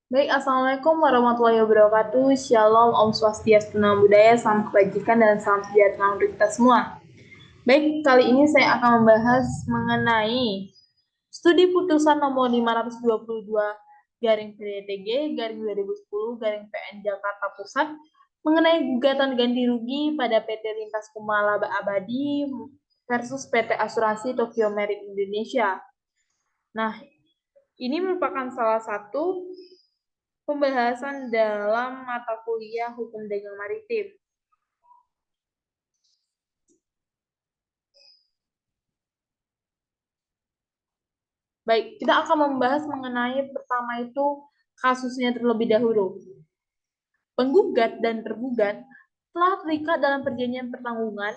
Baik, Assalamualaikum warahmatullahi wabarakatuh. Shalom, Om Swastiastu, Namo Buddhaya, salam kebajikan dan salam sejahtera untuk kita semua. Baik, kali ini saya akan membahas mengenai studi putusan nomor 522 garing PDTG garing 2010 garing PN Jakarta Pusat mengenai gugatan ganti rugi pada PT Lintas Kumala Abadi versus PT Asuransi Tokyo Marine Indonesia. Nah, ini merupakan salah satu pembahasan dalam mata kuliah Hukum Dagang Maritim. Baik, kita akan membahas mengenai pertama itu kasusnya terlebih dahulu. Penggugat dan tergugat telah terikat dalam perjanjian pertanggungan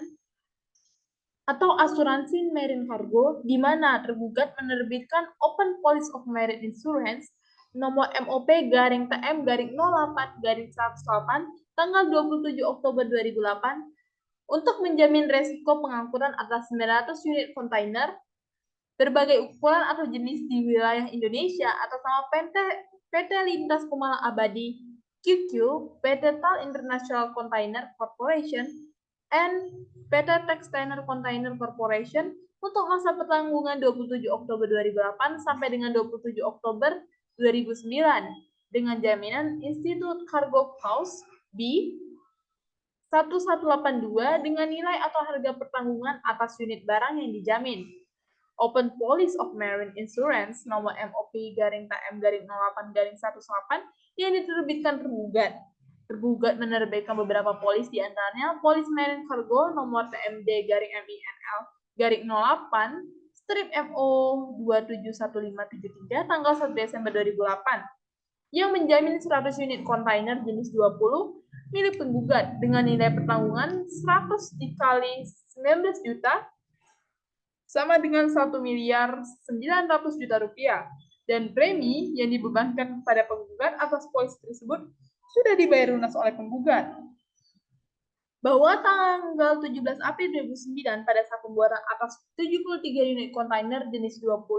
atau asuransi marine cargo, di mana tergugat menerbitkan Open Policy of Marine Insurance nomor MOP garing TM garing 08 garing 108 tanggal 27 Oktober 2008 untuk menjamin resiko pengangkutan atas 900 unit kontainer berbagai ukuran atau jenis di wilayah Indonesia atas nama PT Lintas Kumala Abadi QQ, PT Tal International Container Corporation, and PT Textainer Container Corporation untuk masa pertanggungan 27 Oktober 2008 sampai dengan 27 Oktober 2009 dengan jaminan Institut Cargo Clause B 1182 dengan nilai atau harga pertanggungan atas unit barang yang dijamin. Open Policy of Marine Insurance nomor MOP garing TM garing 08 garing 18 yang diterbitkan tergugat. Tergugat menerbitkan beberapa polis di antaranya Polis Marine Cargo nomor TMD garing MINL garing 08 strip MO 271573 tanggal 1 Desember 2008 yang menjamin 100 unit kontainer jenis 20 milik penggugat dengan nilai pertanggungan 100 dikali 19 juta sama dengan 1 miliar 900 juta rupiah. Dan premi yang dibebankan kepada penggugat atas polis tersebut sudah dibayar lunas oleh penggugat. Bahwa tanggal 17 April 2009 pada saat pembuatan atas 73 unit kontainer jenis 20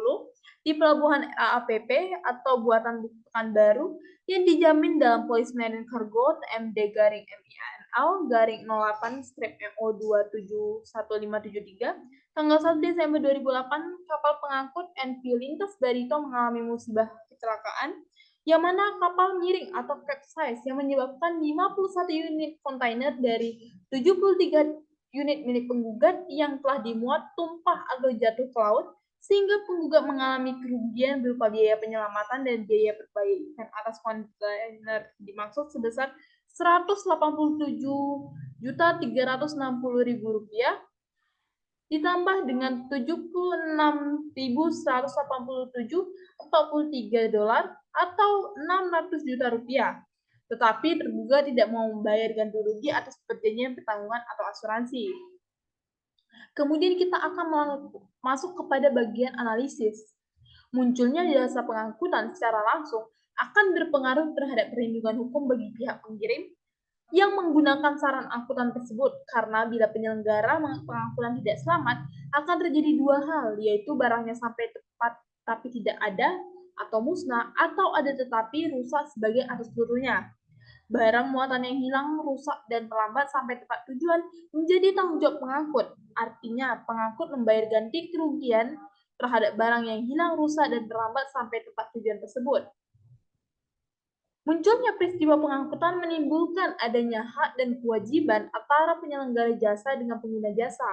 di pelabuhan AAPP atau buatan Pekanbaru yang dijamin dalam polis marine cargo TMD garing MINL garing 08 strip MO 271573 tanggal 1 Desember 2008 kapal pengangkut NV Lintas Barito mengalami musibah kecelakaan yang mana kapal miring atau capsize yang menyebabkan 51 unit kontainer dari 73 unit milik penggugat yang telah dimuat tumpah atau jatuh ke laut sehingga penggugat mengalami kerugian berupa biaya penyelamatan dan biaya perbaikan atas kontainer dimaksud sebesar Rp187.360.000 ditambah dengan 76.187,43 dolar atau 600 juta rupiah. Tetapi tergugat tidak mau membayar ganti rugi atas perjanjian pertanggungan atau asuransi. Kemudian kita akan masuk kepada bagian analisis. Munculnya jasa pengangkutan secara langsung akan berpengaruh terhadap perlindungan hukum bagi pihak pengirim yang menggunakan saran angkutan tersebut karena bila penyelenggara pengangkutan tidak selamat akan terjadi dua hal, yaitu barangnya sampai tepat tapi tidak ada atau musnah atau ada tetapi rusak sebagai atas seluruhnya. Barang muatan yang hilang, rusak, dan terlambat sampai tempat tujuan menjadi tanggung jawab pengangkut. Artinya, pengangkut membayar ganti kerugian terhadap barang yang hilang, rusak, dan terlambat sampai tempat tujuan tersebut. Munculnya peristiwa pengangkutan menimbulkan adanya hak dan kewajiban antara penyelenggara jasa dengan pengguna jasa.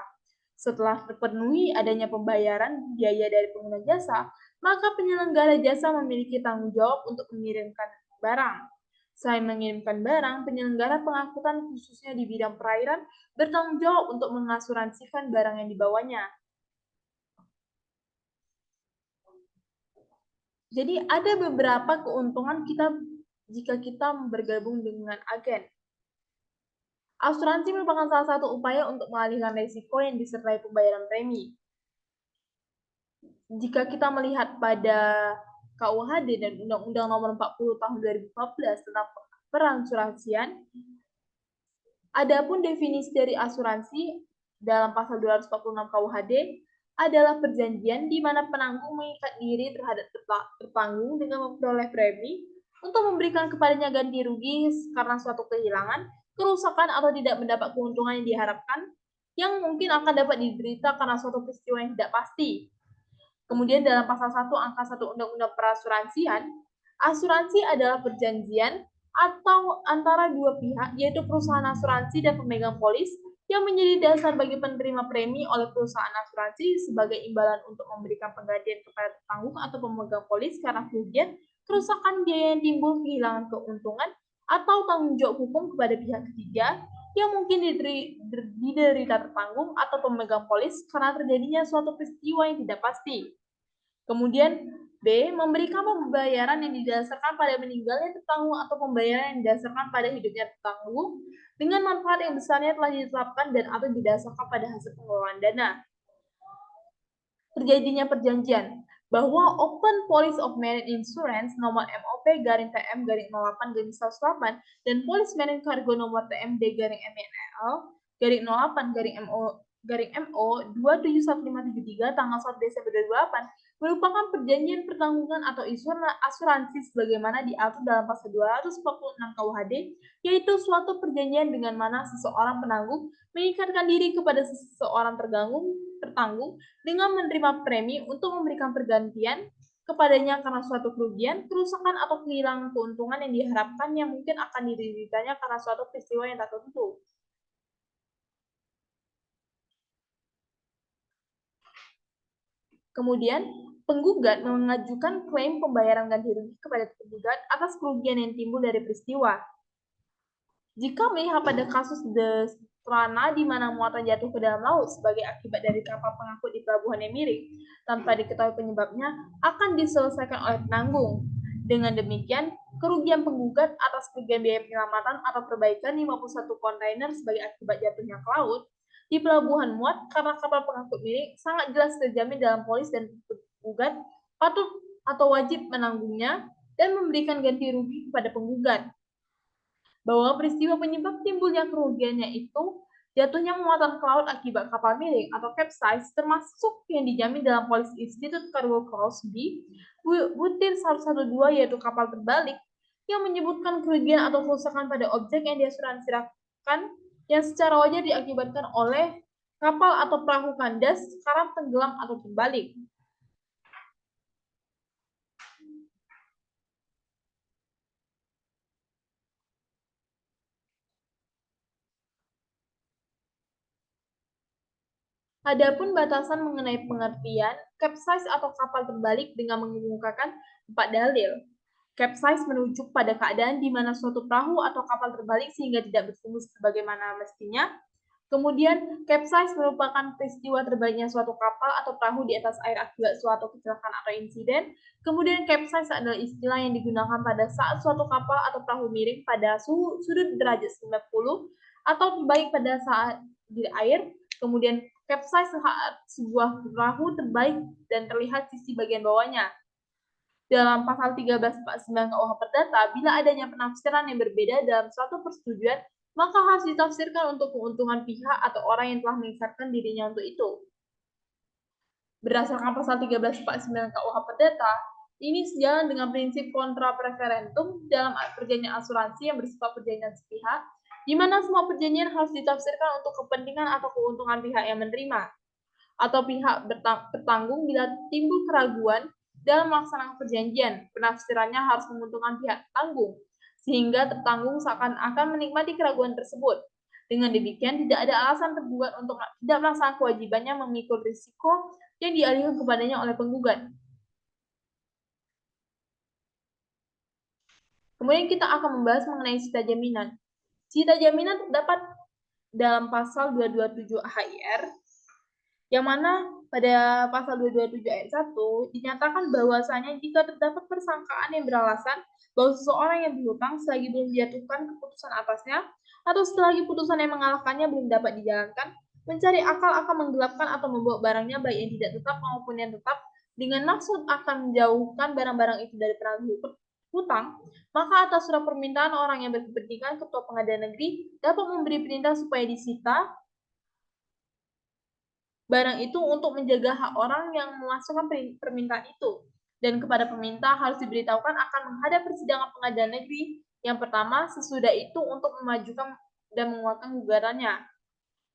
Setelah terpenuhi adanya pembayaran biaya dari pengguna jasa, maka penyelenggara jasa memiliki tanggung jawab untuk mengirimkan barang. Selain mengirimkan barang, penyelenggara pengangkutan khususnya di bidang perairan bertanggung jawab untuk mengasuransikan barang yang dibawanya. Jadi ada beberapa keuntungan jika kita bergabung dengan agen. Asuransi merupakan salah satu upaya untuk mengalihkan risiko yang disertai pembayaran premi. Jika kita melihat pada KUHD dan Undang-Undang Nomor 40 Tahun 2014 tentang perasuransian, adapun definisi dari asuransi dalam pasal 246 KUHD adalah perjanjian di mana penanggung mengikat diri terhadap tertanggung dengan memperoleh premi untuk memberikan kepadanya ganti rugi karena suatu kehilangan, kerusakan atau tidak mendapat keuntungan yang diharapkan yang mungkin akan dapat diderita karena suatu peristiwa yang tidak pasti. Kemudian dalam pasal 1 angka 1 Undang-Undang Perasuransian, asuransi adalah perjanjian atau antara dua pihak, yaitu perusahaan asuransi dan pemegang polis, yang menjadi dasar bagi penerima premi oleh perusahaan asuransi sebagai imbalan untuk memberikan penggantian kepada tanggung atau pemegang polis karena kerugian, kerusakan, biaya yang timbul, kehilangan keuntungan, atau tanggung jawab hukum kepada pihak ketiga yang mungkin diderita tertanggung atau pemegang polis karena terjadinya suatu peristiwa yang tidak pasti. Kemudian B. Memberikan pembayaran yang didasarkan pada meninggalnya tertanggung atau pembayaran yang didasarkan pada hidupnya tertanggung dengan manfaat yang besarnya telah ditetapkan dan atau didasarkan pada hasil pengelolaan dana. Terjadinya perjanjian bahwa Open Policy of Marine Insurance nomor MOP garing TM garing 08 garing 108 dan Policy Marine Cargo nomor TMD garing MNL garing 08 garing MO garing MO 271573 tanggal 1 Desember 2008 merupakan perjanjian pertanggungan atau asuransi sebagaimana diatur dalam pasal 246 KUHD, yaitu suatu perjanjian dengan mana seseorang penanggung mengikatkan diri kepada seseorang tertanggung dengan menerima premi untuk memberikan pergantian kepadanya karena suatu kerugian, kerusakan, atau kehilangan keuntungan yang diharapkan yang mungkin akan dideritanya karena suatu peristiwa yang tak tentu. Kemudian, penggugat mengajukan klaim pembayaran ganti rugi kepada tergugat atas kerugian yang timbul dari peristiwa. Jika melihat pada kasus Destrana di mana muatan jatuh ke dalam laut sebagai akibat dari kapal pengangkut di pelabuhan yang miring tanpa diketahui penyebabnya akan diselesaikan oleh penanggung. Dengan demikian, kerugian penggugat atas kerugian biaya penyelamatan atau perbaikan 51 kontainer sebagai akibat jatuhnya ke laut di pelabuhan muat karena kapal pengangkut miring sangat jelas terjamin dalam polis dan penggugat patut atau wajib menanggungnya dan memberikan ganti rugi kepada penggugat. Bahwa peristiwa penyebab timbulnya kerugiannya itu jatuhnya muatan ke laut akibat kapal miring atau capsize termasuk yang dijamin dalam Police Institute Cargo Clause B butir 112 yaitu kapal terbalik yang menyebutkan kerugian atau kerusakan pada objek yang diasuransikan yang secara wajar diakibatkan oleh kapal atau perahu kandas, karam, tenggelam, atau terbalik. Adapun batasan mengenai pengertian capsize atau kapal terbalik dengan mengemukakan 4 dalil. Capsize merujuk pada keadaan di mana suatu perahu atau kapal terbalik sehingga tidak berfungsi sebagaimana mestinya. Kemudian, capsize merupakan peristiwa terbaliknya suatu kapal atau perahu di atas air akibat suatu kecelakaan atau insiden. Kemudian, capsize adalah istilah yang digunakan pada saat suatu kapal atau perahu miring pada sudut derajat 90 atau terbalik pada saat di air. Kemudian, capsize saat sebuah perahu terbalik dan terlihat sisi bagian bawahnya. Dalam pasal 1349 KUH Perdata, bila adanya penafsiran yang berbeda dalam suatu persetujuan, maka harus ditafsirkan untuk keuntungan pihak atau orang yang telah mengisarkan dirinya untuk itu. Berdasarkan pasal 1349 KUH Perdata, ini sejalan dengan prinsip kontra preferentum dalam perjanjian asuransi yang bersifat perjanjian sepihak, di mana semua perjanjian harus ditafsirkan untuk kepentingan atau keuntungan pihak yang menerima, atau pihak bertanggung bila timbul keraguan dalam melaksanakan perjanjian. Penafsirannya harus menguntungkan pihak tanggung, sehingga tertanggung seakan-akan menikmati keraguan tersebut. Dengan demikian, tidak ada alasan tergugat untuk tidak melaksanakan kewajibannya memikul risiko yang dialihkan kepadanya oleh penggugat. Kemudian kita akan membahas mengenai sita jaminan. Sita jaminan terdapat dalam pasal 227 HIR, yang mana pada pasal 227 ayat 1 dinyatakan bahwasanya jika terdapat persangkaan yang beralasan bahwa seseorang yang berhutang selagi belum dijatuhkan keputusan atasnya atau selagi putusan yang mengalahkannya belum dapat dijalankan, mencari akal akan menggelapkan atau membawa barangnya baik yang tidak tetap maupun yang tetap dengan maksud akan menjauhkan barang-barang itu dari penagih hutang, maka atas surat permintaan orang yang berkepentingan ketua pengadilan negeri dapat memberi perintah supaya disita barang itu untuk menjaga hak orang yang memasukkan permintaan itu. dan kepada peminta harus diberitahukan akan menghadap persidangan pengadilan negeri yang pertama sesudah itu untuk memajukan dan menguatkan gugatannya.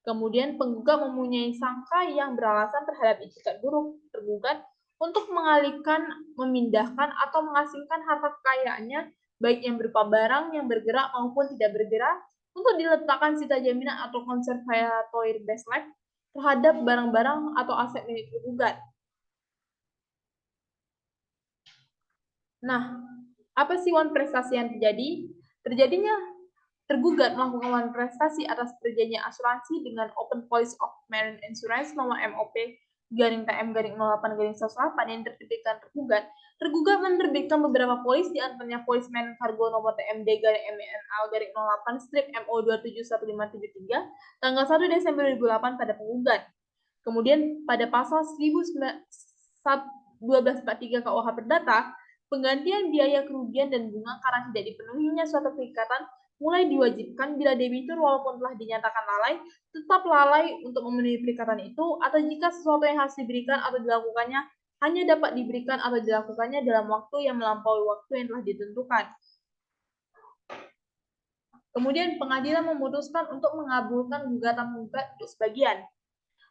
Kemudian penggugat mempunyai sangka yang beralasan terhadap itikat buruk tergugat untuk mengalihkan, memindahkan, atau mengasingkan harta kekayaannya, baik yang berupa barang yang bergerak maupun tidak bergerak, untuk diletakkan sita jaminan atau conservatory baselect terhadap barang-barang atau aset milik tergugat. Nah, apa sih wan prestasi yang terjadi? Terjadinya tergugat melakukan wan prestasi atas terjadinya asuransi dengan Open Policy of Marine Insurance nomor MOP garing TM garing 08 garing 108 yang diterbitkan tergugat. Tergugat menerbitkan beberapa polis di antaranya polis Marine Cargo nomor TMD garing MNL garing 08 strip MO 271573 tanggal 1 Desember 2008 pada penggugat. Kemudian pada pasal 1243 KUH Perdata, penggantian biaya kerugian dan bunga karena tidak dipenuhinya suatu perikatan mulai diwajibkan bila debitur walaupun telah dinyatakan lalai, tetap lalai untuk memenuhi perikatan itu, atau jika sesuatu yang harus diberikan atau dilakukannya hanya dapat diberikan atau dilakukannya dalam waktu yang melampaui waktu yang telah ditentukan. Kemudian pengadilan memutuskan untuk mengabulkan gugatan penggugat untuk sebagian,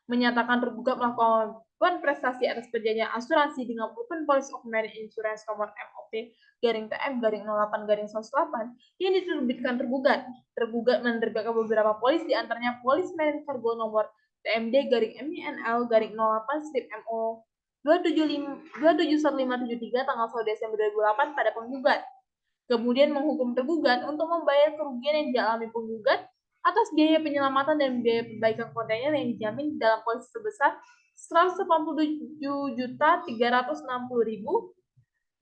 menyatakan tergugat melakukan prestasi atas perjanjian asuransi dengan Open Policy of Marine Insurance nomor MOP garing TM garing 08 garing 108 yang diterbitkan tergugat. Tergugat menerbitkan beberapa polis di antaranya polis Marine Cargo nomor TMD garing MINL garing 08 strip MO 271573 tanggal 1 Desember 2008 pada penggugat. Kemudian menghukum tergugat untuk membayar kerugian yang dialami penggugat atas biaya penyelamatan dan biaya perbaikan kontainer yang dijamin dalam polis sebesar 187.360.000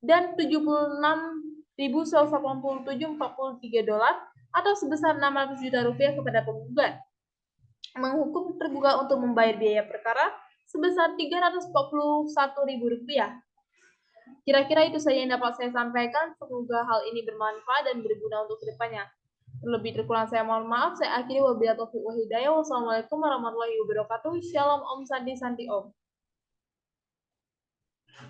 dan 76.187.43 dolar atau sebesar 600 juta rupiah kepada penggugat. Menghukum tergugat untuk membayar biaya perkara sebesar 341.000 rupiah. Kira-kira itu saja yang dapat saya sampaikan. Semoga hal ini bermanfaat dan berguna untuk kedepannya. Terlebih terkurang saya mohon maaf. Saya akhiri wabillahi taufiq wal hidayah. Wassalamualaikum warahmatullahi wabarakatuh. Shalom Om Santi Santi Om.